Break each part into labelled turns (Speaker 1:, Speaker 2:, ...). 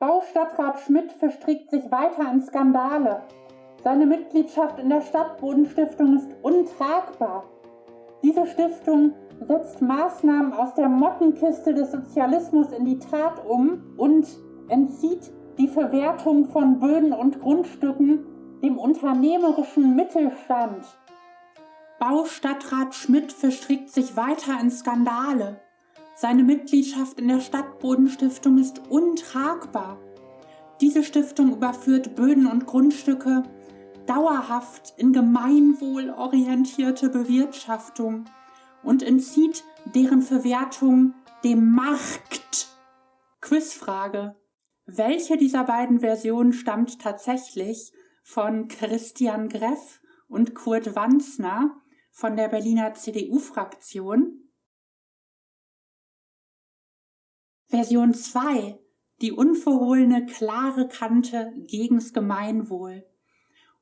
Speaker 1: Baustadtrat Schmidt verstrickt sich weiter in Skandale. Seine Mitgliedschaft in der Stadtbodenstiftung ist untragbar. Diese Stiftung setzt Maßnahmen aus der Mottenkiste des Sozialismus in die Tat um und entzieht die Verwertung von Böden und Grundstücken dem unternehmerischen Mittelstand. Baustadtrat Schmidt verstrickt sich weiter in Skandale. Seine Mitgliedschaft in der Stadtbodenstiftung ist untragbar. Diese Stiftung überführt Böden und Grundstücke dauerhaft in gemeinwohlorientierte Bewirtschaftung und entzieht deren Verwertung dem Markt. Quizfrage: Welche dieser beiden Versionen stammt tatsächlich von Christian Greff und Kurt Wanzner von der Berliner CDU-Fraktion? Version 2, die unverhohlene, klare Kante gegens Gemeinwohl.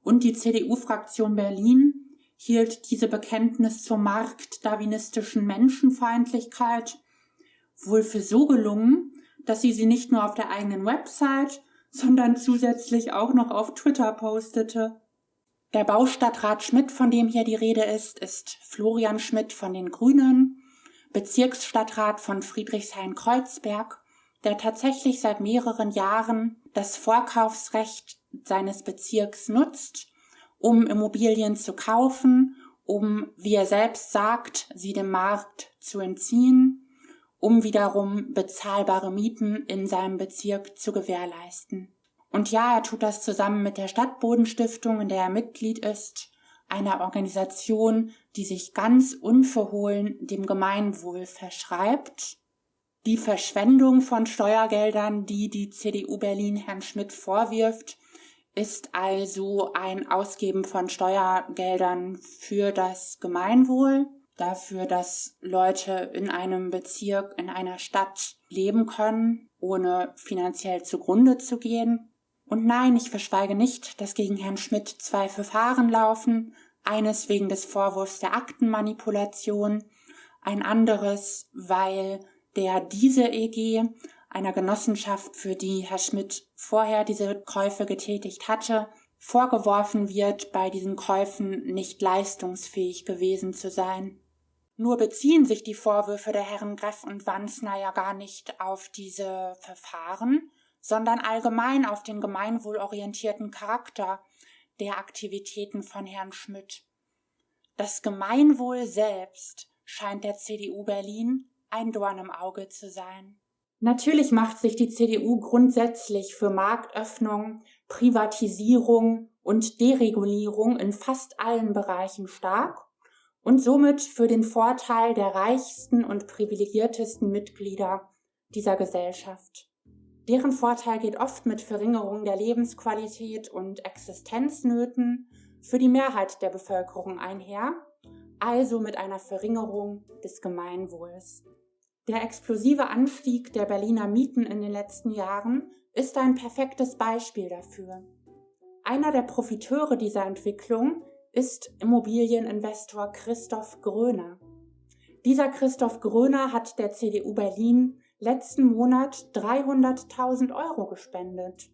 Speaker 1: Und die CDU-Fraktion Berlin hielt diese Bekenntnis zur marktdarwinistischen Menschenfeindlichkeit wohl für so gelungen, dass sie nicht nur auf der eigenen Website, sondern zusätzlich auch noch auf Twitter postete. Der Baustadtrat Schmidt, von dem hier die Rede ist Florian Schmidt von den Grünen, Bezirksstadtrat von Friedrichshain-Kreuzberg, der tatsächlich seit mehreren Jahren das Vorkaufsrecht seines Bezirks nutzt, um Immobilien zu kaufen, um, wie er selbst sagt, sie dem Markt zu entziehen, um wiederum bezahlbare Mieten in seinem Bezirk zu gewährleisten. Und ja, er tut das zusammen mit der Stadtbodenstiftung, in der er Mitglied ist, einer Organisation, die sich ganz unverhohlen dem Gemeinwohl verschreibt. Die Verschwendung von Steuergeldern, die die CDU Berlin Herrn Schmidt vorwirft, ist also ein Ausgeben von Steuergeldern für das Gemeinwohl, dafür, dass Leute in einem Bezirk, in einer Stadt leben können, ohne finanziell zugrunde zu gehen. Und nein, ich verschweige nicht, dass gegen Herrn Schmidt 2 Verfahren laufen, eines wegen des Vorwurfs der Aktenmanipulation, ein anderes, weil der Diese EG, einer Genossenschaft, für die Herr Schmidt vorher diese Käufe getätigt hatte, vorgeworfen wird, bei diesen Käufen nicht leistungsfähig gewesen zu sein. Nur beziehen sich die Vorwürfe der Herren Greff und Wanzner ja gar nicht auf diese Verfahren, sondern allgemein auf den gemeinwohlorientierten Charakter der Aktivitäten von Herrn Schmidt. Das Gemeinwohl selbst scheint der CDU Berlin ein Dorn im Auge zu sein. Natürlich macht sich die CDU grundsätzlich für Marktöffnung, Privatisierung und Deregulierung in fast allen Bereichen stark und somit für den Vorteil der reichsten und privilegiertesten Mitglieder dieser Gesellschaft. Deren Vorteil geht oft mit Verringerung der Lebensqualität und Existenznöten für die Mehrheit der Bevölkerung einher, also mit einer Verringerung des Gemeinwohls. Der explosive Anstieg der Berliner Mieten in den letzten Jahren ist ein perfektes Beispiel dafür. Einer der Profiteure dieser Entwicklung ist Immobilieninvestor Christoph Gröner. Dieser Christoph Gröner hat der CDU Berlin letzten Monat 300.000 Euro gespendet.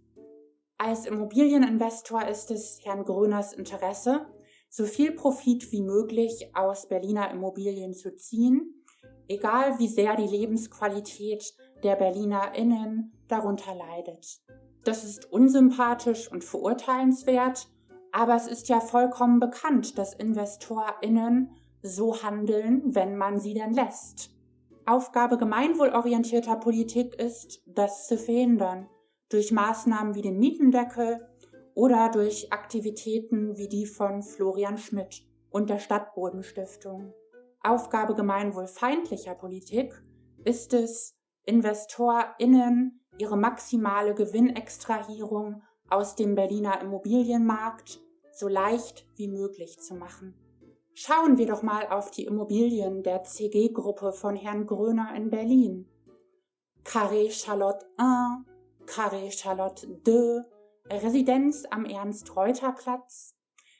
Speaker 1: Als Immobilieninvestor ist es Herrn Gröners Interesse, so viel Profit wie möglich aus Berliner Immobilien zu ziehen, egal wie sehr die Lebensqualität der BerlinerInnen darunter leidet. Das ist unsympathisch und verurteilenswert, aber es ist ja vollkommen bekannt, dass InvestorInnen so handeln, wenn man sie denn lässt. Aufgabe gemeinwohlorientierter Politik ist, das zu verhindern, durch Maßnahmen wie den Mietendeckel oder durch Aktivitäten wie die von Florian Schmidt und der Stadtbodenstiftung. Aufgabe gemeinwohlfeindlicher Politik ist es, InvestorInnen ihre maximale Gewinnextrahierung aus dem Berliner Immobilienmarkt so leicht wie möglich zu machen. Schauen wir doch mal auf die Immobilien der CG-Gruppe von Herrn Gröner in Berlin. Carré Charlotte 1, Carré Charlotte 2, Residenz am Ernst-Reuter-Platz.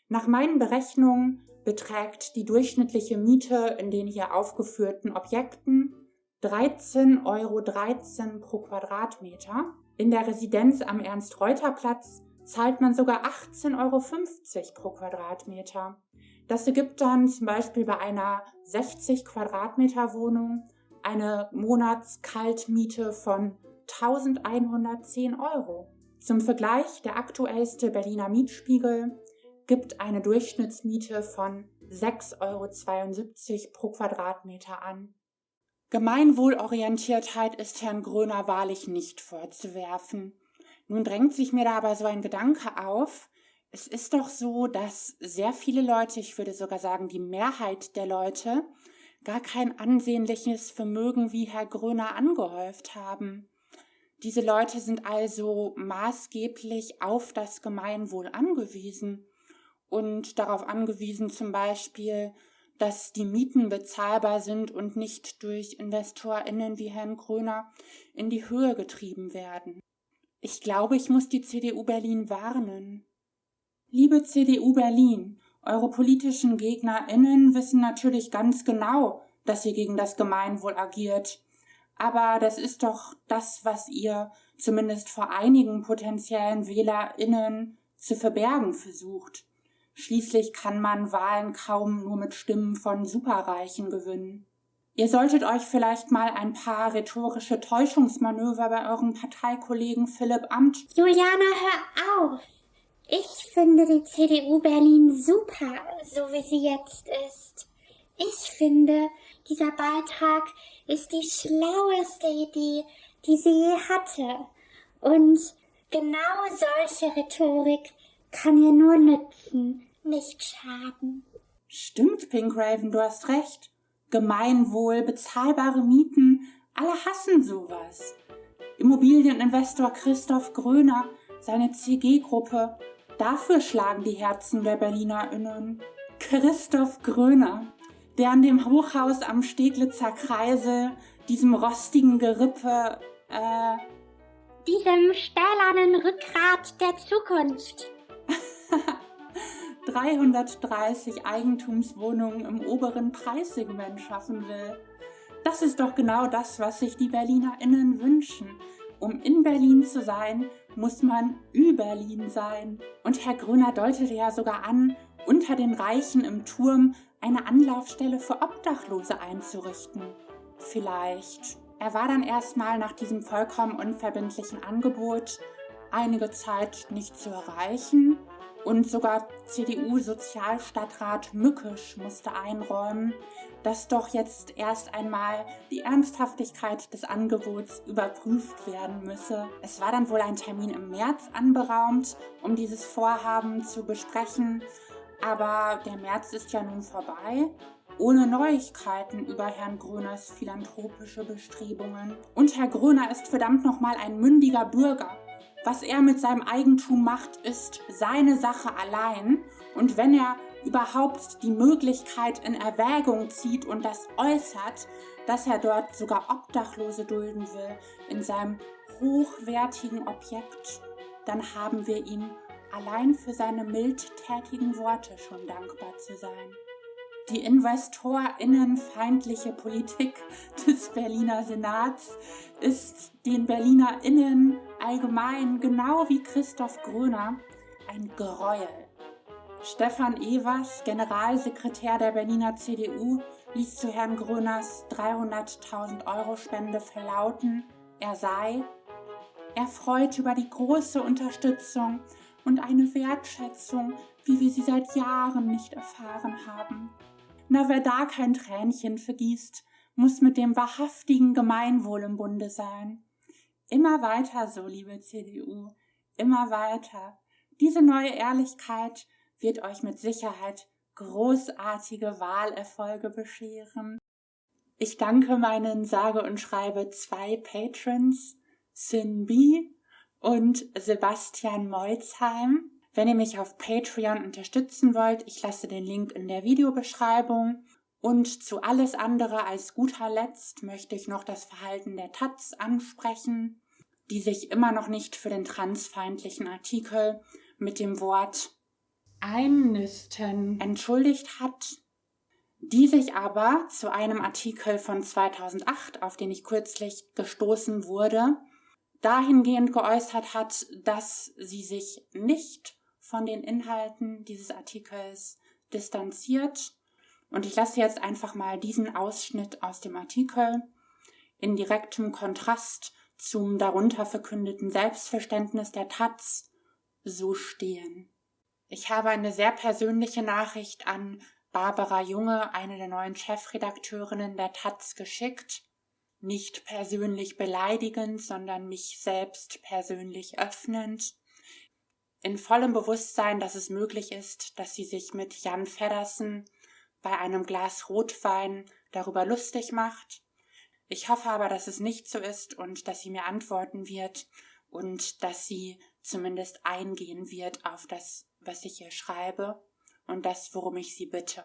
Speaker 1: Nach meinen Berechnungen beträgt die durchschnittliche Miete in den hier aufgeführten Objekten 13,13 € pro Quadratmeter. In der Residenz am Ernst-Reuter-Platz zahlt man sogar 18,50 € pro Quadratmeter. Das ergibt dann zum Beispiel bei einer 60 Quadratmeter Wohnung eine Monatskaltmiete von 1.110 €. Zum Vergleich, der aktuellste Berliner Mietspiegel gibt eine Durchschnittsmiete von 6,72 € pro Quadratmeter an. Gemeinwohlorientiertheit ist Herrn Gröner wahrlich nicht vorzuwerfen. Nun drängt sich mir da aber so ein Gedanke auf. Es ist doch so, dass sehr viele Leute, ich würde sogar sagen die Mehrheit der Leute, gar kein ansehnliches Vermögen wie Herr Gröner angehäuft haben. Diese Leute sind also maßgeblich auf das Gemeinwohl angewiesen und darauf angewiesen zum Beispiel, dass die Mieten bezahlbar sind und nicht durch InvestorInnen wie Herrn Gröner in die Höhe getrieben werden. Ich glaube, ich muss die CDU Berlin warnen. Liebe CDU Berlin, eure politischen GegnerInnen wissen natürlich ganz genau, dass ihr gegen das Gemeinwohl agiert. Aber das ist doch das, was ihr zumindest vor einigen potenziellen WählerInnen zu verbergen versucht. Schließlich kann man Wahlen kaum nur mit Stimmen von Superreichen gewinnen. Ihr solltet euch vielleicht mal ein paar rhetorische Täuschungsmanöver bei eurem Parteikollegen Philipp Amthor...
Speaker 2: Juliane, hör auf! Ich finde die CDU Berlin super, so wie sie jetzt ist. Ich finde, dieser Beitrag ist die schlaueste Idee, die sie je hatte. Und genau solche Rhetorik kann ihr nur nützen, nicht schaden.
Speaker 1: Stimmt, Pink Raven, du hast recht. Gemeinwohl, bezahlbare Mieten, alle hassen sowas. Immobilieninvestor Christoph Gröner, seine CG-Gruppe, dafür schlagen die Herzen der BerlinerInnen. Christoph Gröner, der an dem Hochhaus am Steglitzer Kreisel, diesem rostigen Gerippe,
Speaker 2: diesem stählernen Rückgrat der Zukunft
Speaker 1: 330 Eigentumswohnungen im oberen Preissegment schaffen will. Das ist doch genau das, was sich die BerlinerInnen wünschen. Um in Berlin zu sein, muss man Berlin sein. Und Herr Gröner deutete ja sogar an, unter den Reichen im Turm eine Anlaufstelle für Obdachlose einzurichten. Vielleicht. Er war dann erstmal nach diesem vollkommen unverbindlichen Angebot einige Zeit nicht zu erreichen und sogar CDU-Sozialstadtrat Mückisch musste einräumen, dass doch jetzt erst einmal die Ernsthaftigkeit des Angebots überprüft werden müsse. Es war dann wohl ein Termin im März anberaumt, um dieses Vorhaben zu besprechen, aber der März ist ja nun vorbei, ohne Neuigkeiten über Herrn Gröners philanthropische Bestrebungen. Und Herr Gröner ist verdammt nochmal ein mündiger Bürger. Was er mit seinem Eigentum macht, ist seine Sache allein. Und wenn er überhaupt die Möglichkeit in Erwägung zieht und das äußert, dass er dort sogar Obdachlose dulden will in seinem hochwertigen Objekt, dann haben wir ihm allein für seine mildtätigen Worte schon dankbar zu sein. Die investorinnenfeindliche Politik des Berliner Senats ist den BerlinerInnen allgemein, genau wie Christoph Gröner, ein Gräuel. Stefan Evers, Generalsekretär der Berliner CDU, ließ zu Herrn Gröners 300.000 € Spende verlauten, er sei erfreut über die große Unterstützung und eine Wertschätzung, wie wir sie seit Jahren nicht erfahren haben. Na, wer da kein Tränchen vergießt, muss mit dem wahrhaftigen Gemeinwohl im Bunde sein. Immer weiter so, liebe CDU, immer weiter. Diese neue Ehrlichkeit wird euch mit Sicherheit großartige Wahlerfolge bescheren. Ich danke meinen sage und schreibe 2 Patrons, Cindy und Sebastian Molzheim. Wenn ihr mich auf Patreon unterstützen wollt, ich lasse den Link in der Videobeschreibung. Und zu alles andere als guter Letzt möchte ich noch das Verhalten der taz ansprechen, die sich immer noch nicht für den transfeindlichen Artikel mit dem Wort Einnisten entschuldigt hat, die sich aber zu einem Artikel von 2008, auf den ich kürzlich gestoßen wurde, dahingehend geäußert hat, dass sie sich nicht von den Inhalten dieses Artikels distanziert. Und ich lasse jetzt einfach mal diesen Ausschnitt aus dem Artikel in direktem Kontrast zum darunter verkündeten Selbstverständnis der taz so stehen. Ich habe eine sehr persönliche Nachricht an Barbara Junge, eine der neuen Chefredakteurinnen der taz, geschickt. Nicht persönlich beleidigend, sondern mich selbst persönlich öffnend. In vollem Bewusstsein, dass es möglich ist, dass sie sich mit Jan Feddersen bei einem Glas Rotwein darüber lustig macht. Ich hoffe aber, dass es nicht so ist und dass sie mir antworten wird und dass sie zumindest eingehen wird auf das, was ich ihr schreibe und das, worum ich sie bitte.